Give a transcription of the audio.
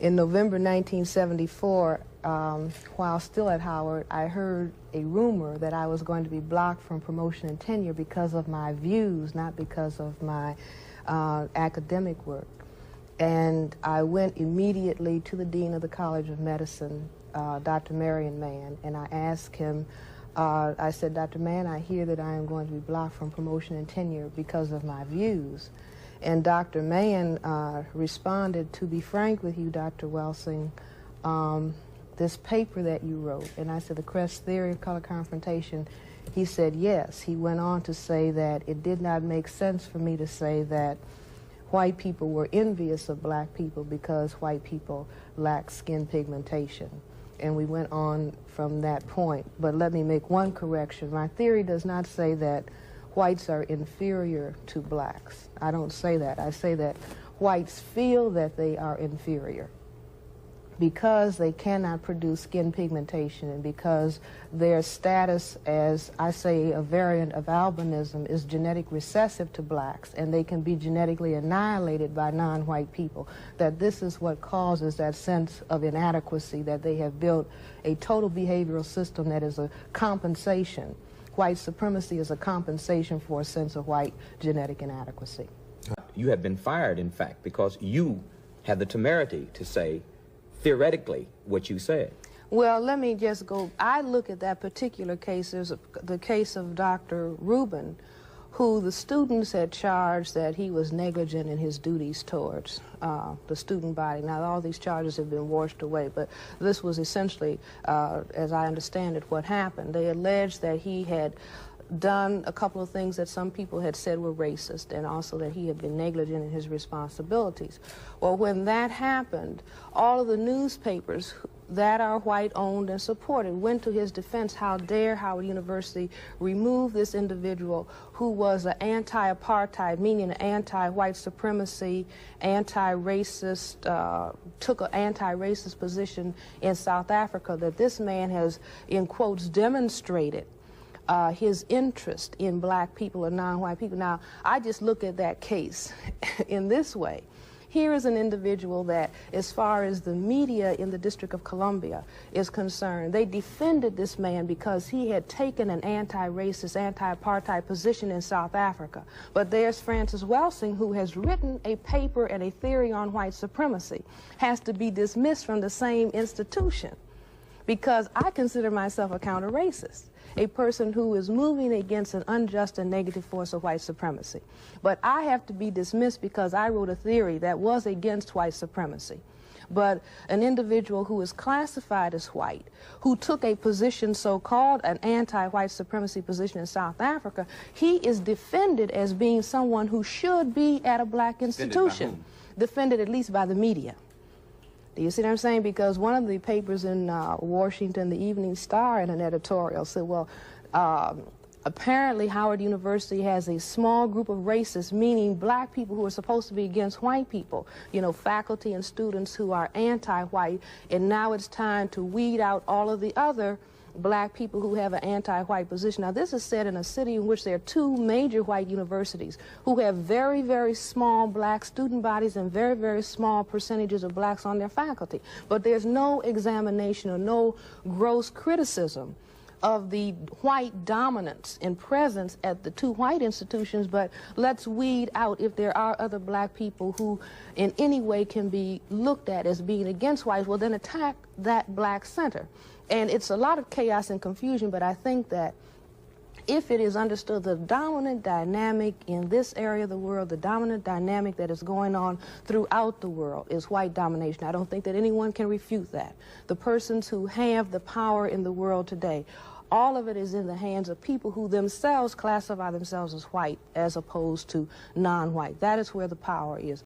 In November 1974, while still at Howard, I heard a rumor that I was going to be blocked from promotion and tenure because of my views, not because of my academic work. And I went immediately to the Dean of the College of Medicine, Dr. Marion Mann, and I asked him, I said, Dr. Mann, I hear that I am going to be blocked from promotion and tenure because of my views. And Dr. Mann responded, to be frank with you, Dr. Welsing, this paper that you wrote, and I said, the Cress Theory of Color Confrontation, he said yes. He went on to say that it did not make sense for me to say that white people were envious of black people because white people lack skin pigmentation. And we went on from that point. But let me make one correction. My theory does not say that whites are inferior to blacks. I don't say that. I say that whites feel that they are inferior because they cannot produce skin pigmentation and because their status as, I say, a variant of albinism is genetic recessive to blacks, and they can be genetically annihilated by non-white people, that this is what causes that sense of inadequacy, that they have built a total behavioral system that is a compensation. White supremacy is a compensation for a sense of white genetic inadequacy. You have been fired, in fact, because you had the temerity to say, theoretically, what you said. Well, let me just go, I look at that particular case, there's the case of Dr. Rubin, who the students had charged that he was negligent in his duties towards the student body. Now, all these charges have been washed away, but this was essentially, as I understand it, what happened. They alleged that he had done a couple of things that some people had said were racist, and also that he had been negligent in his responsibilities. Well, when that happened, all of the newspapers that are white-owned and supported went to his defense. How dare Howard University remove this individual who was an anti-apartheid, meaning an anti-white supremacy, anti-racist, took an anti-racist position in South Africa, that this man has, in quotes, demonstrated his interest in black people or non-white people. Now, I just look at that case in this way. Here is an individual that, as far as the media in the District of Columbia is concerned, they defended this man because he had taken an anti-racist, anti-apartheid position in South Africa. But there's Frances Welsing, who has written a paper and a theory on white supremacy, has to be dismissed from the same institution because I consider myself a counter-racist, a person who is moving against an unjust and negative force of white supremacy. But I have to be dismissed because I wrote a theory that was against white supremacy. But an individual who is classified as white, who took a position so-called an anti-white supremacy position in South Africa, he is defended as being someone who should be at a black institution. Defended at least by the media. Do you see what I'm saying? Because one of the papers in Washington, the Evening Star, in an editorial said, well, apparently Howard University has a small group of racists, meaning black people who are supposed to be against white people, you know, faculty and students who are anti-white, and now it's time to weed out all of the other black people who have an anti-white position. Now, this is said in a city in which there are two major white universities who have very, very small black student bodies and very, very small percentages of blacks on their faculty. But there's no examination or no gross criticism of the white dominance and presence at the two white institutions, but let's weed out if there are other black people who in any way can be looked at as being against whites, well, then attack that black center. And it's a lot of chaos and confusion, but I think that if it is understood the dominant dynamic in this area of the world, the dominant dynamic that is going on throughout the world is white domination. I don't think that anyone can refute that. The persons who have the power in the world today, all of it is in the hands of people who themselves classify themselves as white as opposed to non-white. That is where the power is.